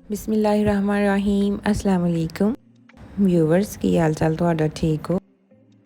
बिस्मिल्लाहिर्रहमानिर्रहीम अस्सलाम वालेकुम व्यूवर्स की हाल चाल तो ठीक हो।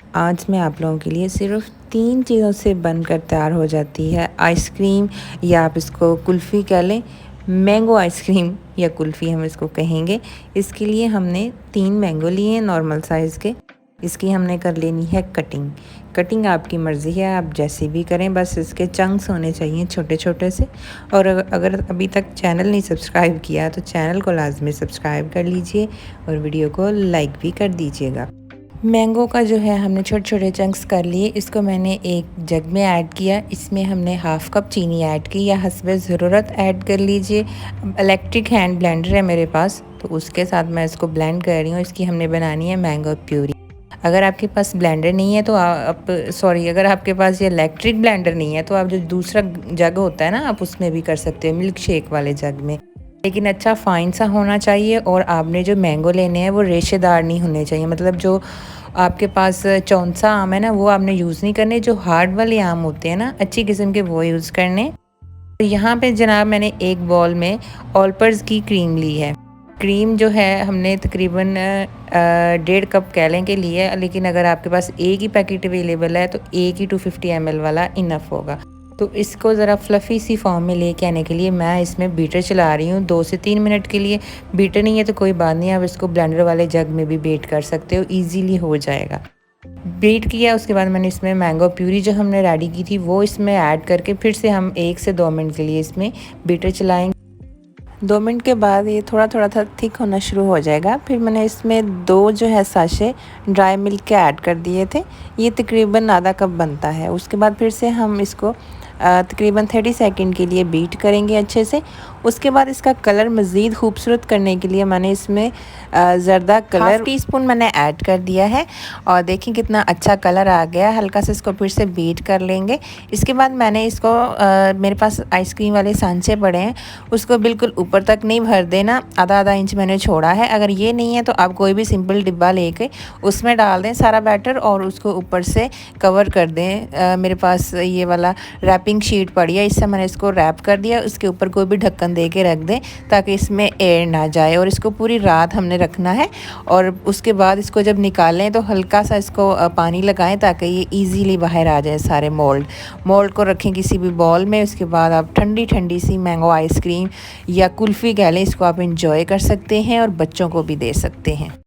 आज मैं आप लोगों के लिए सिर्फ 3 चीज़ों से बनकर तैयार हो जाती है आइसक्रीम, या आप इसको कुल्फ़ी कह लें। मैंगो आइसक्रीम या कुल्फ़ी हम इसको कहेंगे। इसके लिए हमने 3 मैंगो लिए हैं नॉर्मल साइज़ के। इसकी हमने कर लेनी है कटिंग। कटिंग आपकी मर्ज़ी है, आप जैसे भी करें, बस इसके चंक्स होने चाहिए छोटे छोटे से। और अगर अभी तक चैनल नहीं सब्सक्राइब किया तो चैनल को लाजमी सब्सक्राइब कर लीजिए और वीडियो को लाइक भी कर दीजिएगा। मैंगो का जो है हमने छोटे छोटे चंक्स कर लिए। इसको मैंने एक जग में ऐड किया। इसमें हमने हाफ़ कप चीनी ऐड की या हस्बे ज़रूरत ऐड कर लीजिए। इलेक्ट्रिक हैंड ब्लेंडर है मेरे पास, तो उसके साथ मैं इसको ब्लेंड कर रही हूँ। इसकी हमने बनानी है मैंगो प्यूरी। अगर आपके पास ब्लेंडर नहीं है तो अगर आपके पास ये इलेक्ट्रिक ब्लेंडर नहीं है तो आप जो दूसरा जग होता है ना, आप उसमें भी कर सकते हो, मिल्क शेक वाले जग में। लेकिन अच्छा फ़ाइन सा होना चाहिए और आपने जो मैंगो लेने हैं वो रेशेदार नहीं होने चाहिए। मतलब जो आपके पास चौंसा आम है ना, वो आपने यूज़ नहीं करने। जो हार्ड वाले आम होते हैं ना, अच्छी किस्म के, वो यूज़ करने। तो यहाँ पे जनाब मैंने एक बॉल में ऑलपर्स की क्रीम ली है। क्रीम जो है हमने तकरीबन 1.5 कप कह लें के लिए, लेकिन अगर आपके पास एक ही पैकेट अवेलेबल है तो एक ही 250 ml वाला इनफ होगा। तो इसको ज़रा फ्लफ़ी सी फॉर्म में लेके आने के लिए मैं इसमें बीटर चला रही हूँ 2 से 3 मिनट के लिए। बीटर नहीं है तो कोई बात नहीं, आप इसको ब्लेंडर वाले जग में भी बीट कर सकते हो, ईज़िली हो जाएगा। बीट किया, उसके बाद मैंने इसमें मैंगो प्यूरी जो हमने रेडी की थी वो इसमें ऐड करके फिर से हम 1 से 2 मिनट के लिए इसमें बीटर चलाएंगे। 2 मिनट के बाद ये थोड़ा थोड़ा सा थिक होना शुरू हो जाएगा। फिर मैंने इसमें 2 जो है साशे ड्राई मिल्क के ऐड कर दिए थे। ये तकरीबन आधा कप बनता है। उसके बाद फिर से हम इसको तकरीबन 30 सेकंड के लिए बीट करेंगे अच्छे से। उसके बाद इसका कलर मज़ीद खूबसूरत करने के लिए मैंने इसमें ज़र्दा कलर 1/2 टीस्पून मैंने ऐड कर दिया है। और देखिए कितना अच्छा कलर आ गया। हल्का से इसको फिर से बीट कर लेंगे। इसके बाद मैंने इसको मेरे पास आइसक्रीम वाले सांचे पड़े हैं, उसको बिल्कुल ऊपर तक नहीं भर देना, आधा इंच मैंने छोड़ा है। अगर ये नहीं है तो आप कोई भी सिंपल डिब्बा लेके उसमें डाल दें सारा बैटर और उसको ऊपर से कवर कर दें। मेरे पास ये वाला रैपिंग शीट पड़ी है, इससे मैंने इसको रैप कर दिया। उसके ऊपर कोई भी ढक्कन दे के रख दें ताकि इसमें एयर ना जाए। और इसको पूरी रात हमने रखना है। और उसके बाद इसको जब निकालें तो हल्का सा इसको पानी लगाएं ताकि ये इजीली बाहर आ जाए सारे मोल्ड को रखें किसी भी बॉल में। उसके बाद आप ठंडी ठंडी सी मैंगो आइसक्रीम या कुल्फ़ी कह लें, इसको आप इंजॉय कर सकते हैं और बच्चों को भी दे सकते हैं।